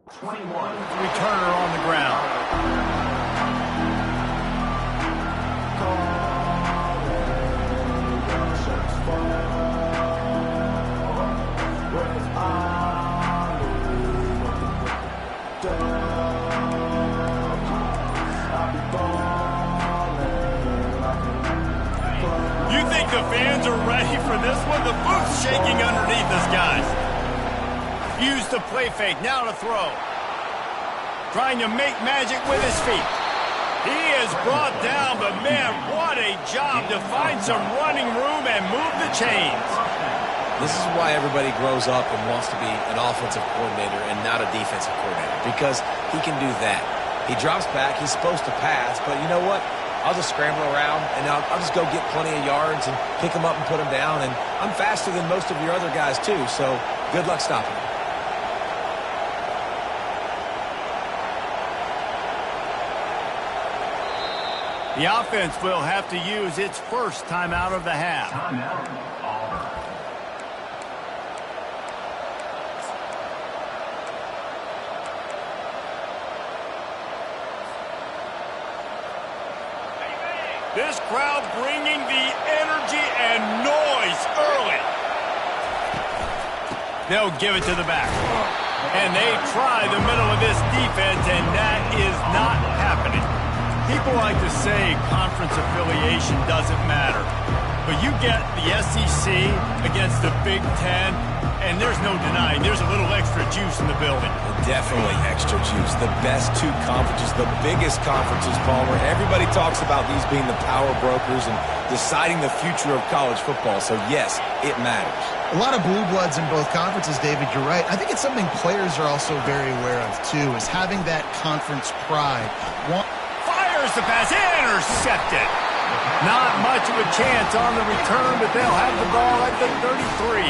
Returner on the ground. You think the fans are ready for this one? The booth's shaking underneath us, guys. Used the play fake, now to throw. Trying to make magic with his feet. He is brought down, but man, what a job to find some running room and move the chains. This is why everybody grows up and wants to be an offensive coordinator and not a defensive coordinator, because he can do that. He drops back, he's supposed to pass, but you know what? I'll just scramble around, and I'll just go get plenty of yards and pick them up and put them down, and I'm faster than most of your other guys too, so good luck stopping me. The offense will have to use its first timeout of the half. Auburn. This crowd bringing the energy and noise early. They'll give it to the back. And they try the middle of this defense, and that is not happening. People like to say conference affiliation doesn't matter. But you get the SEC against the Big Ten, and there's no denying there's a little extra juice in the building. Definitely extra juice. The best two conferences, the biggest conferences, Palmer. Everybody talks about these being the power brokers and deciding the future of college football. So, yes, it matters. A lot of blue bloods in both conferences, David. You're right. I think it's something players are also very aware of, too, is having that conference pride. Fires the pass, intercepted. Not much of a chance on the return, but they'll have the ball at the 33.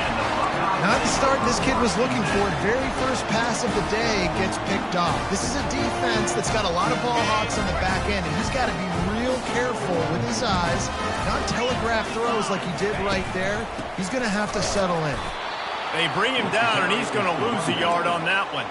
Not the start this kid was looking for. Very first pass of the day gets picked off. This is a defense that's got a lot of ball hawks on the back end, and he's got to be real careful with his eyes, not telegraph throws like he did right there. He's going to have to settle in. They bring him down, and he's going to lose a yard on that one.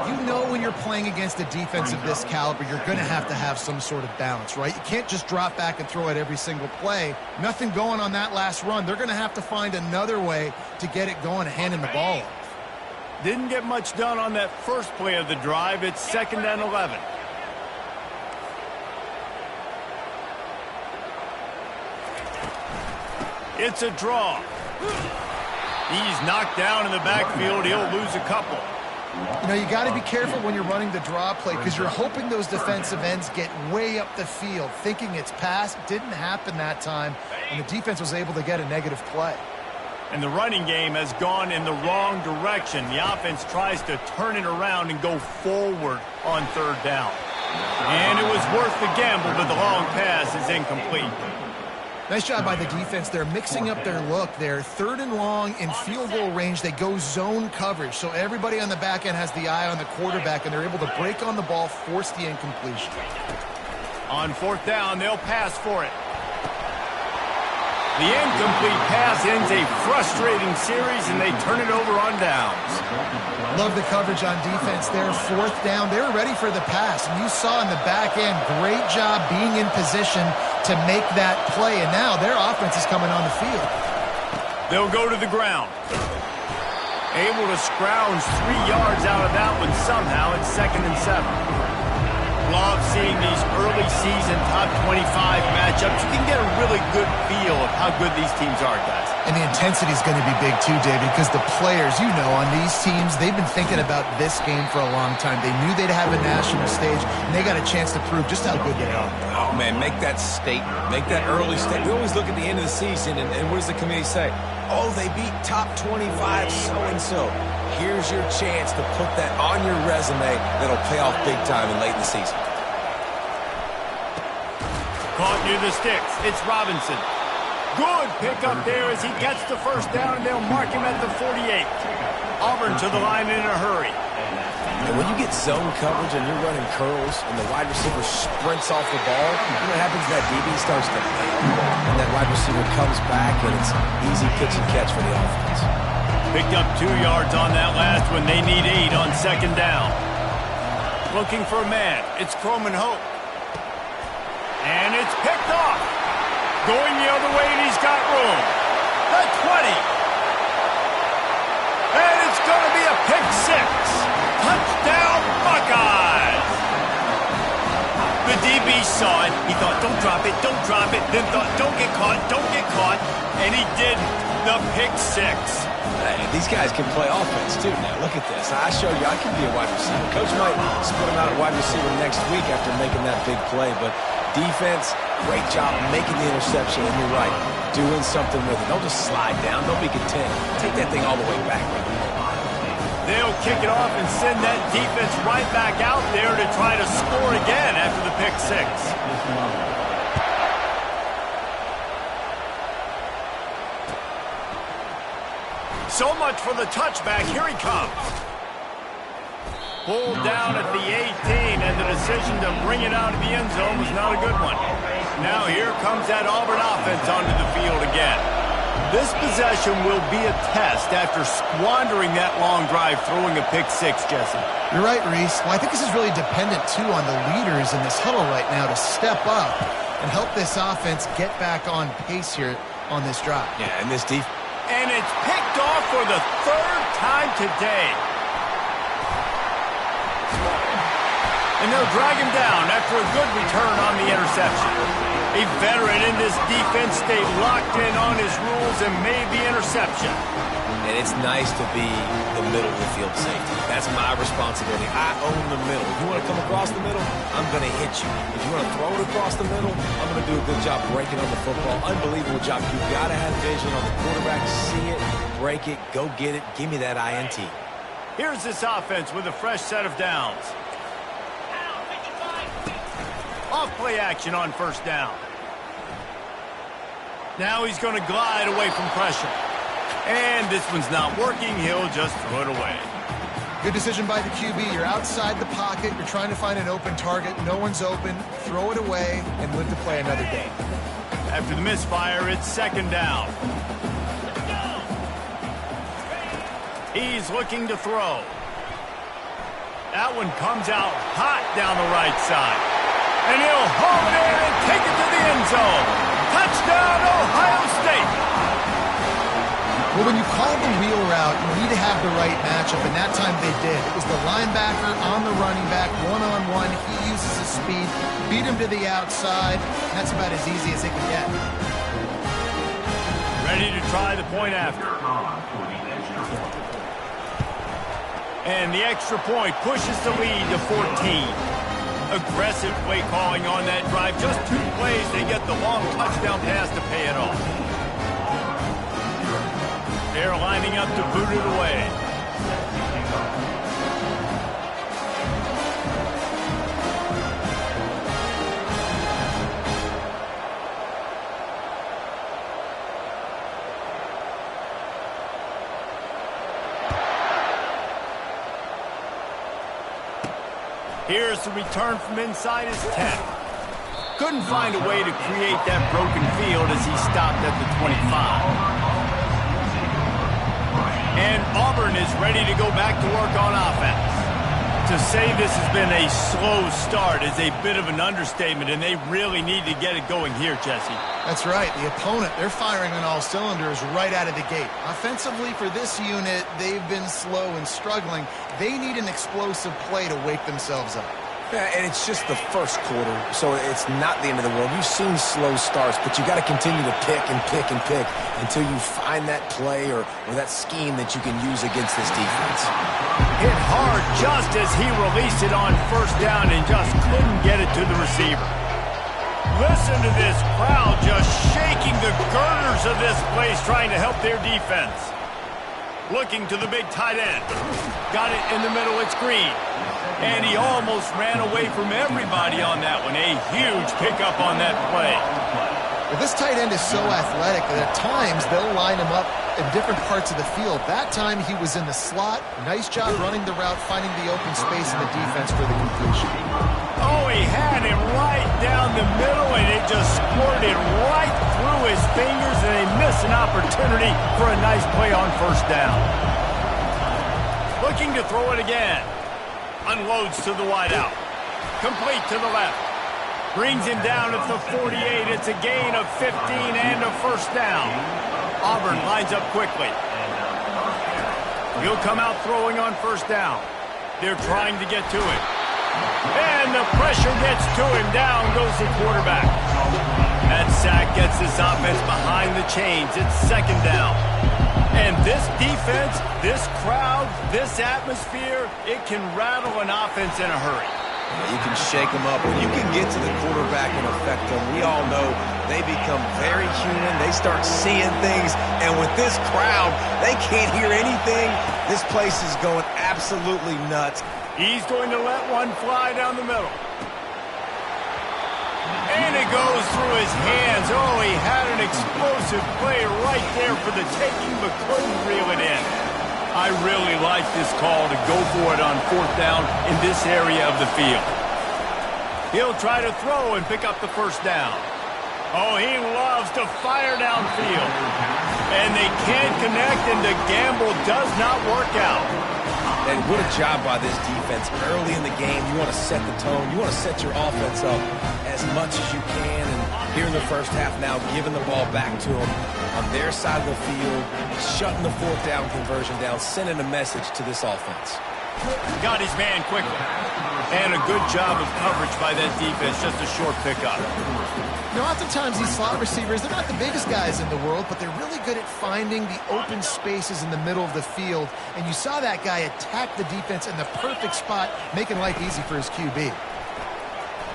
You know when you're playing against a defense of this caliber, you're going to have some sort of balance, right? You can't just drop back and throw it every single play. Nothing going on that last run. They're going to have to find another way to get it going and handing the ball off. Didn't get much done on that first play of the drive. It's 2nd and 11. It's a draw. He's knocked down in the backfield. He'll lose a couple. You know, you got to be careful when you're running the draw play because you're hoping those defensive ends get way up the field, thinking it's pass. Didn't happen that time, and the defense was able to get a negative play. And the running game has gone in the wrong direction. The offense tries to turn it around and go forward on 3rd down. And it was worth the gamble, but the long pass is incomplete. Nice job by the defense. They're mixing up their look there. 3rd and long in field goal range. They go zone coverage. So everybody on the back end has the eye on the quarterback, and they're able to break on the ball, force the incompletion. On 4th down, they'll pass for it. The incomplete pass ends a frustrating series, and they turn it over on downs. Love the coverage on defense there. 4th down. They were ready for the pass. And you saw in the back end, great job being in position to make that play. And now their offense is coming on the field. They'll go to the ground. Able to scrounge 3 yards out of that one somehow. It's 2nd and 7. Love seeing these early season top 25 matchups. You can get a really good feel of how good these teams are, guys. And the intensity is going to be big too, David, because the players, you know, on these teams, they've been thinking about this game for a long time. They knew they'd have a national stage, and they got a chance to prove just how good they are. Oh, man, make that statement. Make that early statement. We always look at the end of the season, and what does the committee say? Oh, they beat top 25 so-and-so. Here's your chance to put that on your resume that'll pay off big time and late in the season. Caught near the sticks. It's Robinson. Good pickup there as he gets the 1st down, and they'll mark him at the 48. Auburn to the line in a hurry. And when you get zone coverage and you're running curls and the wide receiver sprints off the ball, you know what happens? That DB starts to fail, and that wide receiver comes back, and it's easy pitch and catch for the offense. Picked up 2 yards on that last one. They need 8 on second down. Looking for a man. It's Croman Hope. And it's picked off. Going the other way, and he's got room. The 20. And it's going to be a pick 6. Touchdown, Buckeyes. The DB saw it. He thought, don't drop it, don't drop it. Then thought, don't get caught, don't get caught. And he didn't. The pick 6. Hey, these guys can play offense, too. Now, look at this. I showed you I can be a wide receiver. Coach might split him out at wide receiver next week after making that big play. But defense, great job making the interception. And you're right, doing something with it. Don't just slide down. Don't be content. Take that thing all the way back. They'll kick it off and send that defense right back out there to try to score again after the pick 6. So much for the touchback. Here he comes. Pulled down at the 18, and the decision to bring it out of the end zone was not a good one. Now here comes that Auburn offense onto the field again. This possession will be a test after squandering that long drive throwing a pick 6, Jesse. You're right, Reese. Well, I think this is really dependent, too, on the leaders in this huddle right now to step up and help this offense get back on pace here on this drive. Yeah, and this defense. And it's picked off for the 3rd time today. And they'll drag him down after a good return on the interception. A veteran in this defense stayed locked in on his rules and made the interception. And it's nice to be the middle of the field safety. That's my responsibility. I own the middle. If you want to come across the middle, I'm going to hit you. If you want to throw it across the middle, I'm going to do a good job breaking on the football. Unbelievable job. You've got to have vision on the quarterback. See it, break it, go get it. Give me that INT. Here's this offense with a fresh set of downs. Off play action on first down. Now he's going to glide away from pressure. And this one's not working. He'll just throw it away. Good decision by the QB. You're outside the pocket. You're trying to find an open target. No one's open. Throw it away and live to play another day. After the misfire, it's second down. He's looking to throw. That one comes out hot down the right side. And he'll haul it in and take it to the end zone. Touchdown, Ohio State. Well, when you call the wheel route, you need to have the right matchup, and that time they did. It was the linebacker on the running back, one-on-one. He uses his speed, beat him to the outside, and that's about as easy as it can get. Ready to try the point after. And the extra point pushes the lead to 14. Aggressive play calling on that drive. Just 2 plays, they get the long touchdown pass to pay it off. They're lining up to boot it away. Here's the return from inside his 10. Couldn't find a way to create that broken field as he stopped at the 25. And Auburn is ready to go back to work on offense. To say this has been a slow start is a bit of an understatement, and they really need to get it going here, Jesse. That's right. The opponent, they're firing on all cylinders right out of the gate. Offensively, for this unit, they've been slow and struggling. They need an explosive play to wake themselves up. Yeah, and it's just the first quarter, so it's not the end of the world. You've seen slow starts, but you got to continue to pick and pick and pick until you find that play or that scheme that you can use against this defense. Hit hard just as he released it on first down and just couldn't get it to the receiver. Listen to this crowd just shaking the girders of this place trying to help their defense. Looking to the big tight end. Got it in the middle, it's Green. And he almost ran away from everybody on that one. A huge pickup on that play. Well, this tight end is so athletic that at times they'll line him up in different parts of the field. That time he was in the slot. Nice job running the route, finding the open space in the defense for the completion. Oh, he had him right down the middle, and it just squirted right through his fingers, and they miss an opportunity for a nice play on first down. Looking to throw it again. Unloads to the wideout. Complete to the left. Brings him down at the 48. It's a gain of 15 and a first down. Auburn lines up quickly. He'll come out throwing on first down. They're trying to get to it. And the pressure gets to him. Down goes the quarterback. That sack gets this offense behind the chains. It's second down. And this defense, this crowd, this atmosphere, it can rattle an offense in a hurry. You can shake them up. When you can get to the quarterback and affect them, we all know they become very human. They start seeing things. And with this crowd, they can't hear anything. This place is going absolutely nuts. He's going to let one fly down the middle. And it goes through his hands. Oh, he had an explosive play right there for the taking, but couldn't reel it in. I really like this call to go for it on fourth down in this area of the field. He'll try to throw and pick up the first down. Oh, he loves to fire downfield. And they can't connect, and the gamble does not work out. And what a job by this defense. Early in the game, you want to set the tone. You want to set your offense up as much as you can. And here in the first half now, giving the ball back to them on their side of the field, shutting the fourth down conversion down, sending a message to this offense. Got his man quickly. And a good job of coverage by that defense. Just a short pickup. You know, oftentimes these slot receivers, they're not the biggest guys in the world, but they're really good at finding the open spaces in the middle of the field. And you saw that guy attack the defense in the perfect spot, making life easy for his QB.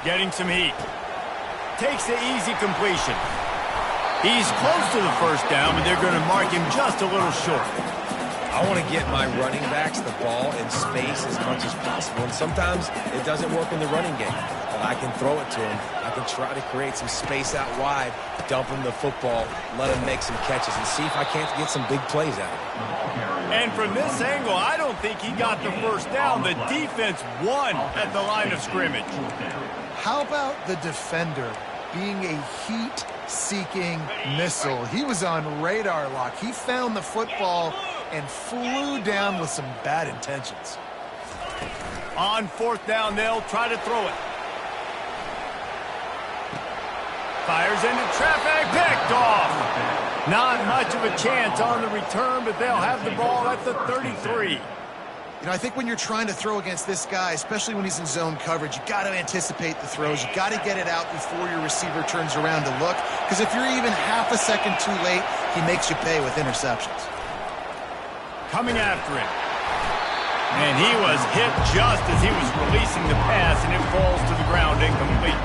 Getting some heat. Takes the easy completion. He's close to the first down, but they're going to mark him just a little short. I want to get my running backs the ball in space as much as possible. And sometimes it doesn't work in the running game. But I can throw it to him. I can try to create some space out wide, dump him the football, let him make some catches, and see if I can't get some big plays out of him. And from this angle, I don't think he got the first down. The defense won at the line of scrimmage. How about the defender being a heat-seeking missile? He was on radar lock. He found the football and flew down with some bad intentions. On fourth down, they'll try to throw it. Fires into traffic, picked off. Not much of a chance on the return, but they'll have the ball at the 33. You know, I think when you're trying to throw against this guy, especially when he's in zone coverage, you got to anticipate the throws. You got to get it out before your receiver turns around to look, because if you're even half a second too late, he makes you pay with interceptions. Coming after him. And he was hit just as he was releasing the pass, and it falls to the ground incomplete.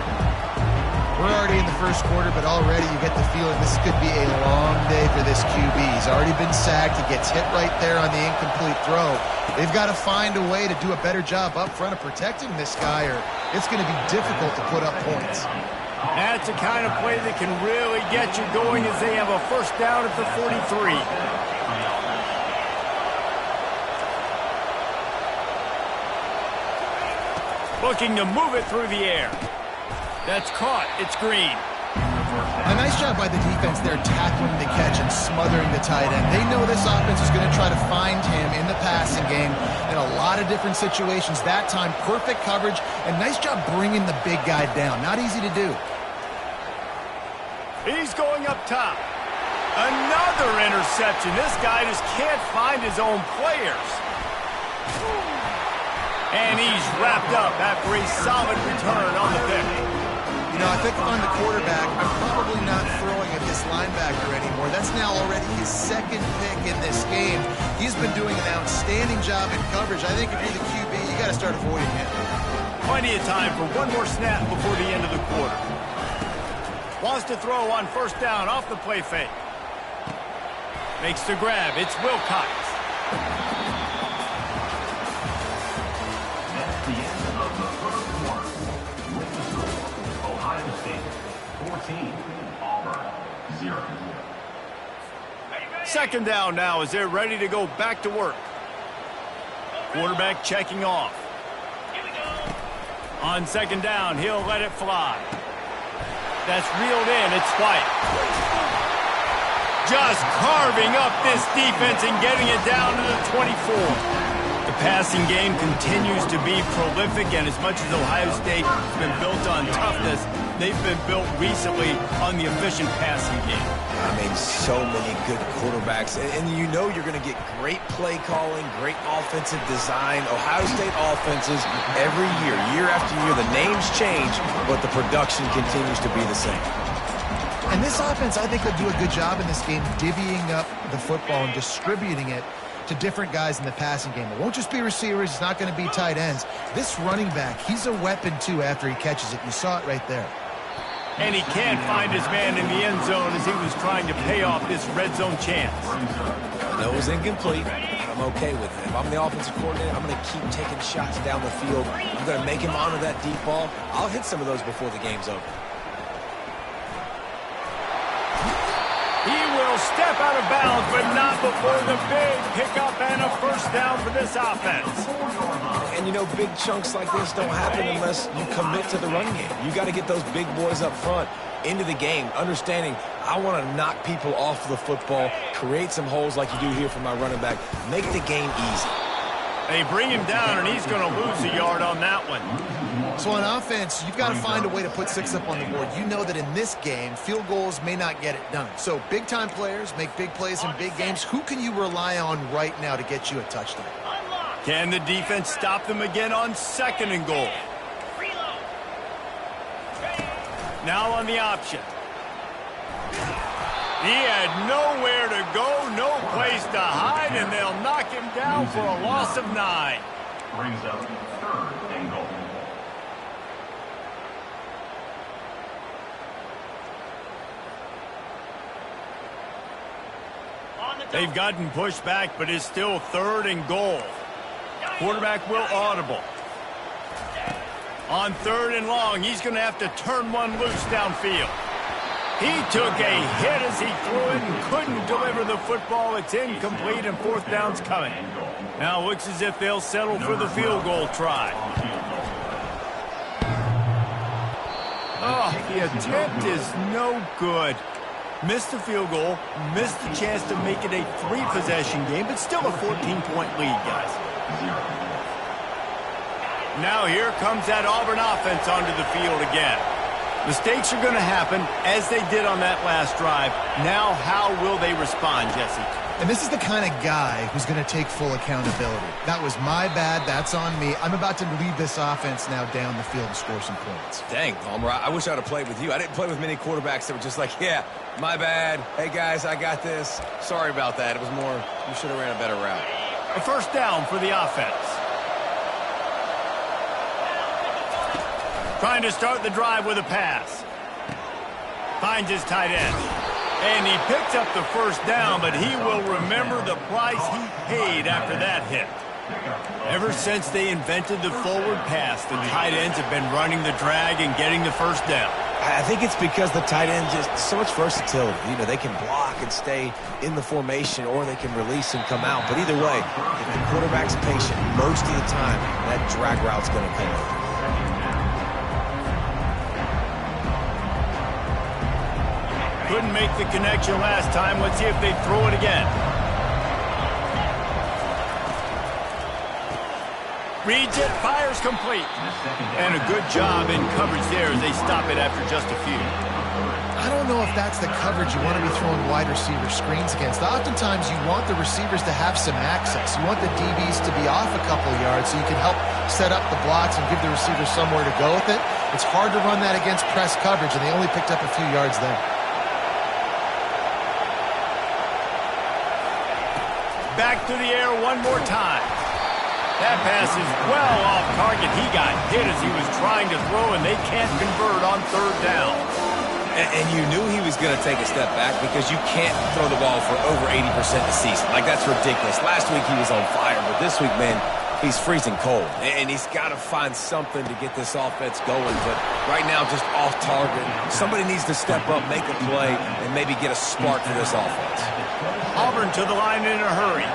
We're already in the first quarter, but already you get the feeling this could be a long day for this QB. He's already been sacked. He gets hit right there on the incomplete throw. They've got to find a way to do a better job up front of protecting this guy, or it's going to be difficult to put up points. That's the kind of play that can really get you going as they have a first down at the 43. Looking to move it through the air. That's caught. It's Green. A nice job by the defense there, tackling the catch and smothering the tight end. They know this offense is going to try to find him in the passing game in a lot of different situations. That time, perfect coverage, and nice job bringing the big guy down. Not easy to do. He's going up top. Another interception. This guy just can't find his own players. And he's wrapped up after a solid return on the pick. You know, I think if I'm the quarterback, I'm probably not throwing at this linebacker anymore. That's now already his second pick in this game. He's been doing an outstanding job in coverage. I think if you're the QB, you got to start avoiding him. Plenty of time for one more snap before the end of the quarter. Wants to throw on first down off the play fake. Makes the grab. It's Wilcox. Auburn, 0. Second down now as they're ready to go back to work. Quarterback checking off. On second down, he'll let it fly. That's reeled in. It's White. Just carving up this defense and getting it down to the 24. The passing game continues to be prolific, and as much as Ohio State has been built on toughness, they've been built recently on the efficient passing game. I mean, so many good quarterbacks, and you know you're going to get great play calling, great offensive design. Ohio State offenses every year after year, the names change, but the production continues to be the same. And this offense, I think, will do a good job in this game divvying up the football and distributing it to different guys in the passing game. It won't just be receivers. It's not going to be tight ends. This running back, he's a weapon, too, after he catches it. You saw it right there. And he can't find his man in the end zone as he was trying to pay off this red zone chance. That was incomplete. I'm okay with it. If I'm the offensive coordinator, I'm going to keep taking shots down the field. I'm going to make him honor that deep ball. I'll hit some of those before the game's over. He will step out of bounds, but not before the big pickup and a first down for this offense. And, you know, big chunks like this don't happen unless you commit to the run game. You got to get those big boys up front into the game, understanding I want to knock people off the football, create some holes like you do here for my running back, make the game easy. They bring him down, and he's going to lose a yard on that one. So on offense, you've got to find a way to put 6 up on the board. You know that in this game, field goals may not get it done. So big-time players make big plays in big games. Who can you rely on right now to get you a touchdown? Can the defense stop them again on 2nd and goal? Now on the option. He had nowhere to go, no place to hide, and they'll knock him down for a loss of 9. Brings up 3rd and goal. They've gotten pushed back, but it's still 3rd and goal. Quarterback will audible. On 3rd and long, he's going to have to turn one loose downfield. He took a hit as he threw it and couldn't deliver the football. It's incomplete, and 4th down's coming. Now it looks as if they'll settle for the field goal try. Oh, the attempt is no good. Missed the field goal, missed the chance to make it a 3-possession game, but still a 14-point lead, guys. Now here comes that Auburn offense onto the field again. Mistakes are going to happen, as they did on that last drive. Now how will they respond, Jesse? And this is the kind of guy who's going to take full accountability. That was my bad. That's on me. I'm about to lead this offense now down the field and score some points. Dang, Palmer, I wish I'd have played with you. I didn't play with many quarterbacks that were just like, yeah, my bad. Hey, guys, I got this. Sorry about that. It was more, you should have ran a better route. A first down for the offense. Trying to start the drive with a pass. Finds his tight end. And he picks up the first down, but he will remember the price he paid after that hit. Ever since they invented the forward pass, the tight ends have been running the drag and getting the first down. I think it's because the tight end just so much versatility. You know, they can block and stay in the formation, or they can release and come out. But either way, if the quarterback's patient, most of the time, that drag route's going to come over. Couldn't make the connection last time. Let's see if they throw it again. Reads it, fires complete. And a good job in coverage there as they stop it after just a few. I don't know if that's the coverage you want to be throwing wide receiver screens against. Oftentimes, you want the receivers to have some access. You want the DBs to be off a couple yards so you can help set up the blocks and give the receiver somewhere to go with it. It's hard to run that against press coverage, and they only picked up a few yards there. Back to the air one more time. That pass is well off target. He got hit as he was trying to throw, and they can't convert on 3rd down. And you knew he was going to take a step back because you can't throw the ball for over 80% a season. Like, that's ridiculous. Last week he was on fire, but this week, man, he's freezing cold. And he's got to find something to get this offense going. But right now, just off target. Somebody needs to step up, make a play, and maybe get a spark for this offense. Auburn to the line in a hurry.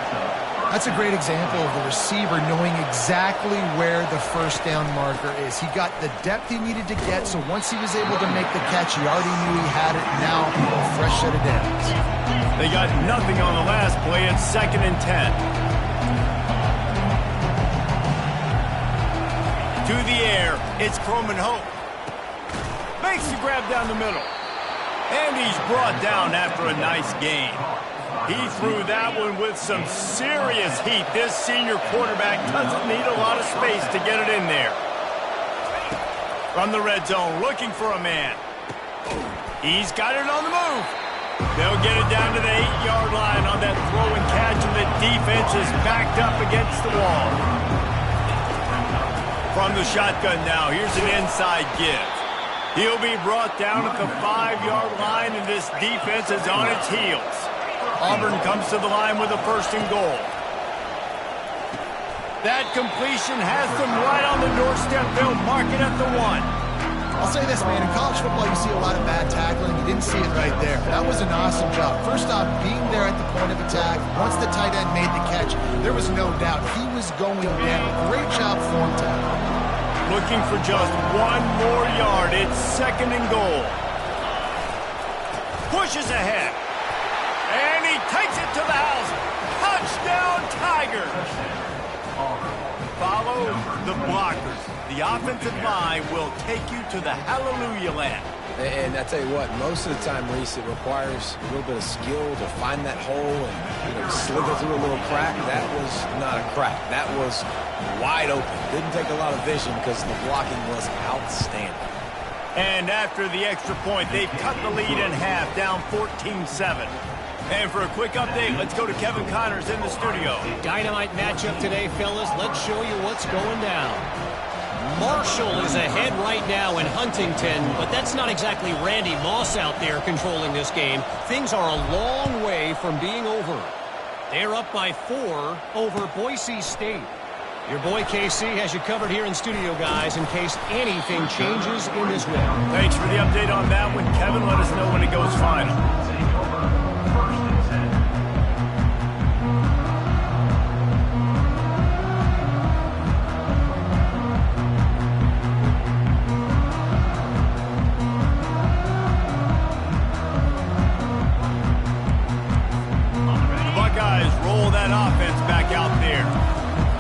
That's a great example of the receiver knowing exactly where the first down marker is. He got the depth he needed to get, so once he was able to make the catch, he already knew he had it. Now, a fresh set of downs. They got nothing on the last play. It's 2nd and 10. To the air, it's Croman Hope. Makes the grab down the middle. And he's brought down after a nice gain. He threw that one with some serious heat. This senior quarterback doesn't need a lot of space to get it in there. From the red zone, looking for a man. He's got it on the move. They'll get it down to the 8-yard line on that throw and catch, and the defense is backed up against the wall. From the shotgun now, here's an inside give. He'll be brought down at the 5-yard line, and this defense is on its heels. Auburn comes to the line with a 1st and goal. That completion has them right on the doorstep. They'll mark it at the 1. I'll say this, man. In college football, you see a lot of bad tackling. You didn't see it right there. That was an awesome job. First off, being there at the point of attack. Once the tight end made the catch, there was no doubt he was going down. Great job form tackle. Looking for just 1 more yard. It's 2nd and goal. Pushes ahead. And he takes it to the house. Touchdown, Tigers. Follow the blockers. The offensive line will take you to the hallelujah land. And I tell you what, most of the time, Reese, it requires a little bit of skill to find that hole and slither through a little crack. That was not a crack. That was wide open. Didn't take a lot of vision because the blocking was outstanding. And after the extra point, they've cut the lead in half, down 14-7. And for a quick update, let's go to Kevin Connors in the studio. Dynamite matchup today, fellas. Let's show you what's going down. Marshall is ahead right now in Huntington, but that's not exactly Randy Moss out there controlling this game. Things are a long way from being over. They're up by 4 over Boise State. Your boy KC has you covered here in studio, guys, in case anything changes in this win. Thanks for the update on that one, Kevin. Let us know when it goes final. Roll that offense back out there.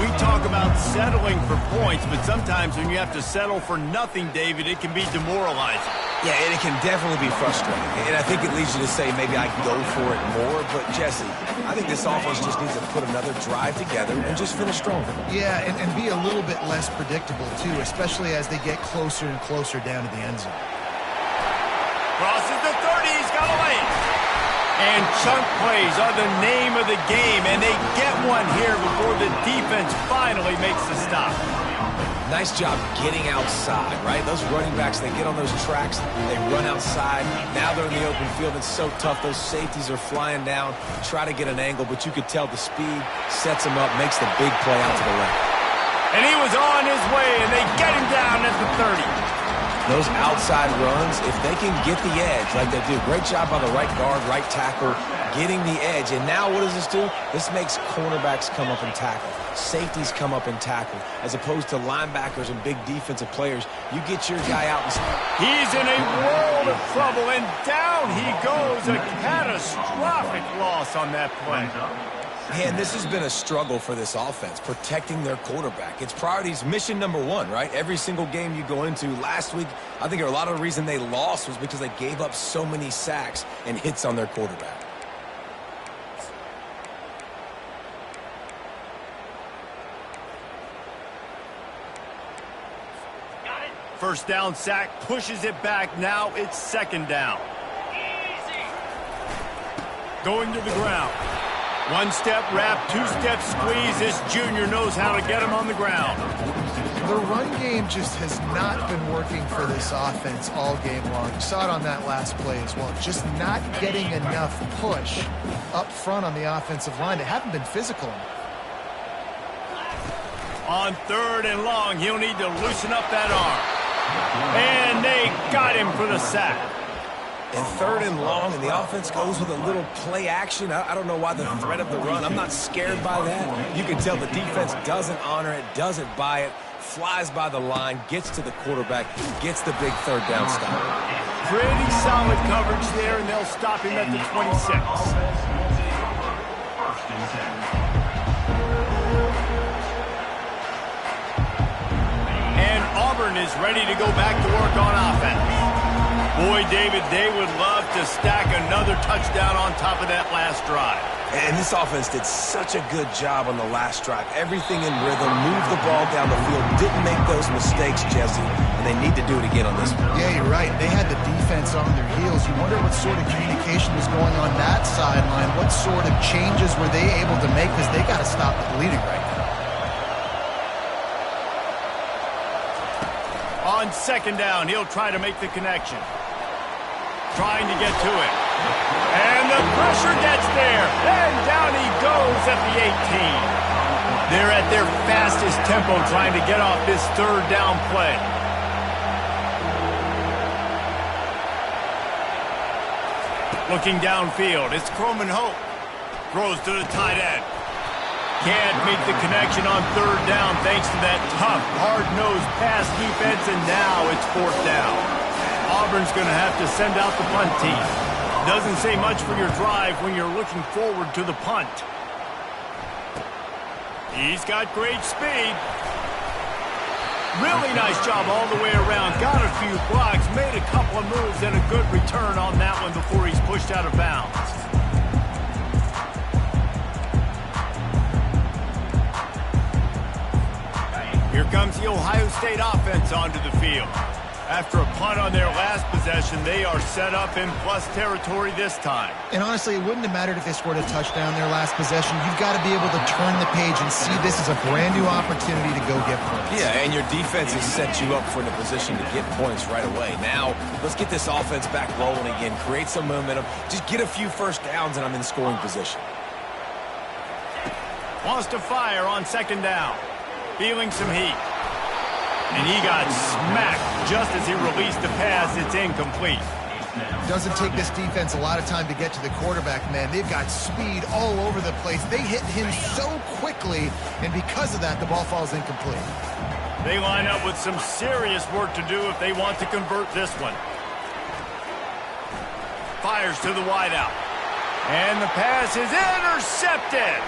We talk about settling for points, but sometimes when you have to settle for nothing, David, it can be demoralizing. Yeah, and it can definitely be frustrating. And I think it leads you to say maybe I can go for it more. But, Jesse, I think this offense just needs to put another drive together and just finish stronger. Yeah, and be a little bit less predictable, too, especially as they get closer and closer down to the end zone. Crosses the 30. He's got a lane. And chunk plays are the name of the game, and they get one here before the defense finally makes the stop. Nice job getting outside, right? Those running backs, they get on those tracks, they run outside. Now they're in the open field. It's so tough. Those safeties are flying down, try to get an angle, but you could tell the speed sets him up, makes the big play out to the left. And he was on his way, and they get him down at the 30. Those outside runs, if they can get the edge like they do, great job by the right guard, right tackle, getting the edge. And now what does this do? This makes cornerbacks come up and tackle. Safeties come up and tackle. As opposed to linebackers and big defensive players, you get your guy out. He's in a world of trouble, and down he goes. A catastrophic loss on that play. And this has been a struggle for this offense, protecting their quarterback. It's priorities, mission number 1, right? Every single game you go into. Last week, I think a lot of the reason they lost was because they gave up so many sacks and hits on their quarterback. First down sack, pushes it back. Now it's 2nd down. Going to the ground. 1-step wrap, 2-step squeeze. This junior knows how to get him on the ground. The run game just has not been working for this offense all game long. You saw it on that last play as well. Just not getting enough push up front on the offensive line. They haven't been physical. On 3rd and long, he'll need to loosen up that arm. And they got him for the sack. And 3rd and long, and the offense goes with a little play action. I don't know why the threat of the run. I'm not scared by that. You can tell the defense doesn't honor it, doesn't buy it, flies by the line, gets to the quarterback, gets the big 3rd down stop. Pretty solid coverage there, and they'll stop him at the 26. And Auburn is ready to go back to work on offense. Boy, David, they would love to stack another touchdown on top of that last drive. And this offense did such a good job on the last drive. Everything in rhythm, moved the ball down the field, didn't make those mistakes, Jesse, and they need to do it again on this one. Yeah, you're right. They had the defense on their heels. You wonder what sort of communication was going on that sideline. What sort of changes were they able to make, because they got to stop the bleeding right now. On 2nd down, he'll try to make the connection. Trying to get to it. And the pressure gets there. And down he goes at the 18. They're at their fastest tempo trying to get off this 3rd down play. Looking downfield, it's Croman Hope. Throws to the tight end. Can't make the connection on 3rd down thanks to that tough, hard-nosed pass defense, and now it's 4th down. Auburn's going to have to send out the punt team. Doesn't say much for your drive when you're looking forward to the punt. He's got great speed. Really nice job all the way around. Got a few blocks, made a couple of moves, and a good return on that one before he's pushed out of bounds. Here comes the Ohio State offense onto the field. After a punt on their last possession, they are set up in plus territory this time. And honestly, it wouldn't have mattered if they scored a touchdown their last possession. You've got to be able to turn the page and see this as a brand new opportunity to go get points. Yeah, and your defense has set you up for the position to get points right away. Now, let's get this offense back rolling again, create some momentum, just get a few 1st downs, and I'm in scoring position. Wants to fire on 2nd down. Feeling some heat. And he got smacked just as he released the pass. It's incomplete. Doesn't take this defense a lot of time to get to the quarterback, man. They've got speed all over the place. They hit him so quickly, and because of that, the ball falls incomplete. They line up with some serious work to do if they want to convert this one. Fires to the wideout. And the pass is intercepted.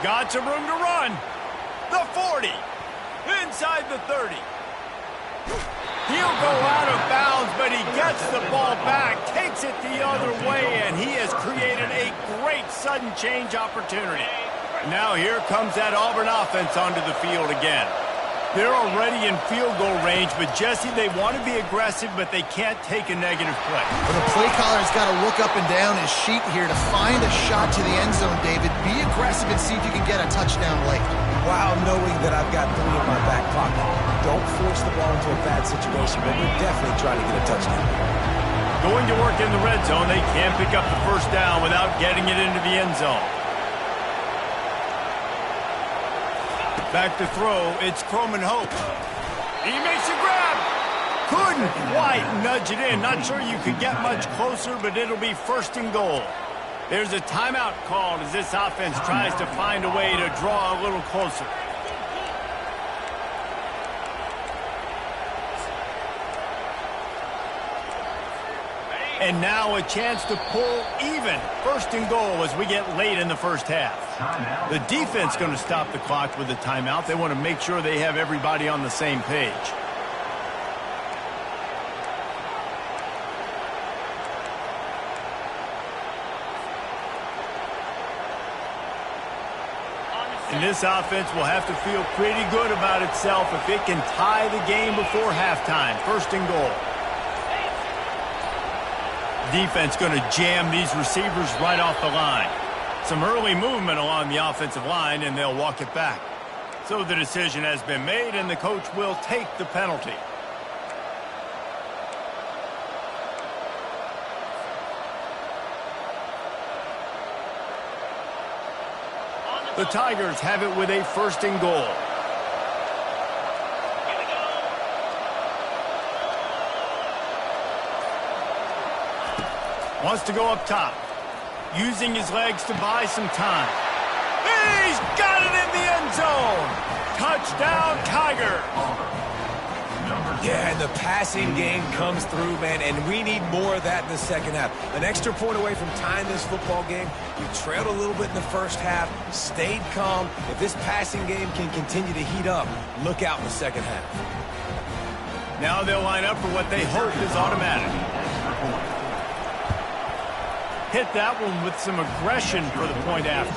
Got some room to run. The 40. Inside the 30. He'll go out of bounds, but he gets the ball back, takes it the other way, and he has created a great sudden change opportunity. Now here comes that Auburn offense onto the field again. They're already in field goal range, but Jesse, they want to be aggressive, but they can't take a negative play. Well, the play caller's got to look up and down his sheet here to find a shot to the end zone, David. Be aggressive and see if you can get a touchdown late. While knowing that I've got 3 in my back pocket. Don't force the ball into a bad situation, but we're definitely trying to get a touchdown. Going to work in the red zone, they can't pick up the 1st down without getting it into the end zone. Back to throw, it's Croman Hope. He makes a grab. Couldn't quite nudge it in. Not sure you could get much closer, but it'll be 1st and goal. There's a timeout called as this offense tries to find a way to draw a little closer. And now a chance to pull even. 1st and goal as we get late in the 1st half. The defense going to stop the clock with a timeout. They want to make sure they have everybody on the same page. And this offense will have to feel pretty good about itself if it can tie the game before halftime. 1st and goal. Defense going to jam these receivers right off the line. Some early movement along the offensive line, and they'll walk it back. So the decision has been made, and the coach will take the penalty. The Tigers have it with a 1st and goal. Wants to go up top. Using his legs to buy some time. He's got it in the end zone. Touchdown, Tiger. Yeah, and the passing game comes through, man, and we need more of that in the second half. An extra point away from tying this football game. You trailed a little bit in the first half, stayed calm. If this passing game can continue to heat up, look out in the second half. Now they'll line up for what they hope is automatic. Hit that one with some aggression for the point after.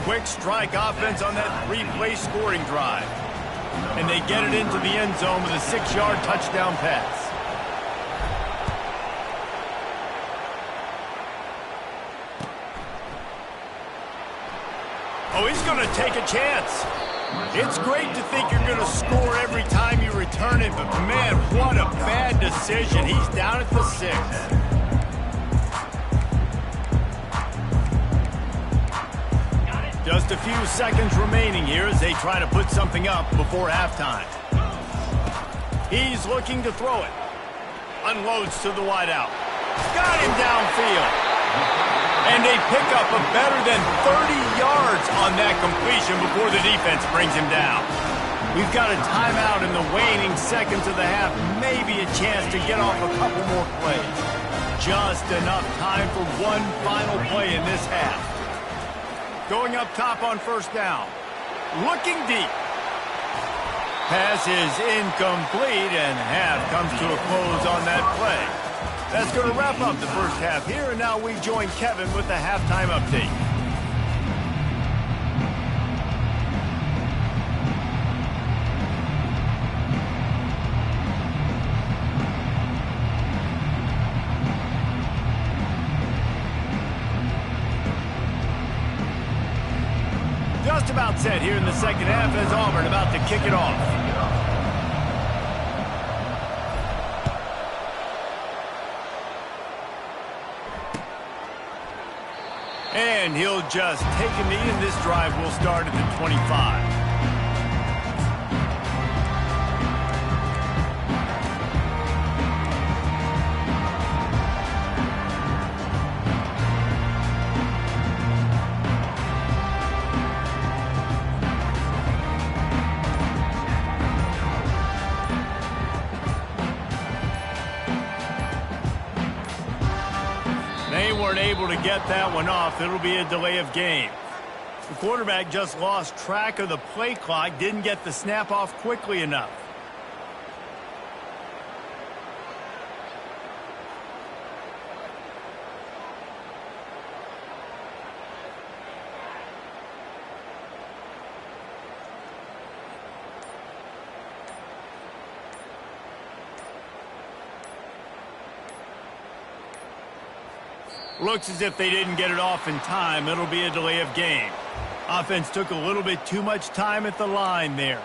Quick strike offense on that three-play scoring drive. And they get it into the end zone with a 6-yard touchdown pass. Oh, he's going to take a chance. It's great to think you're going to score every time you return it, but man, what a bad decision. He's down at the 6. Just a few seconds remaining here as they try to put something up before halftime. He's looking to throw it. Unloads to the wideout. Got him downfield. And they pick up a better than 30 yards on that completion before the defense brings him down. We've got a timeout in the waning seconds of the half. Maybe a chance to get off a couple more plays. Just enough time for one final play in this half. Going up top on first down. Looking deep. Pass is incomplete, and half comes to a close on that play. That's going to wrap up the first half here, and now we join Kevin with the halftime update. Just about set here in the second half as Auburn about to kick it off. And he'll just take a knee, and this drive will start at the 25. They weren't able to get that one off. It'll be a delay of game. The quarterback just lost track of the play clock, didn't get the snap off quickly enough. Looks as if they didn't get it off in time. It'll be a delay of game. Offense took a little bit too much time at the line there.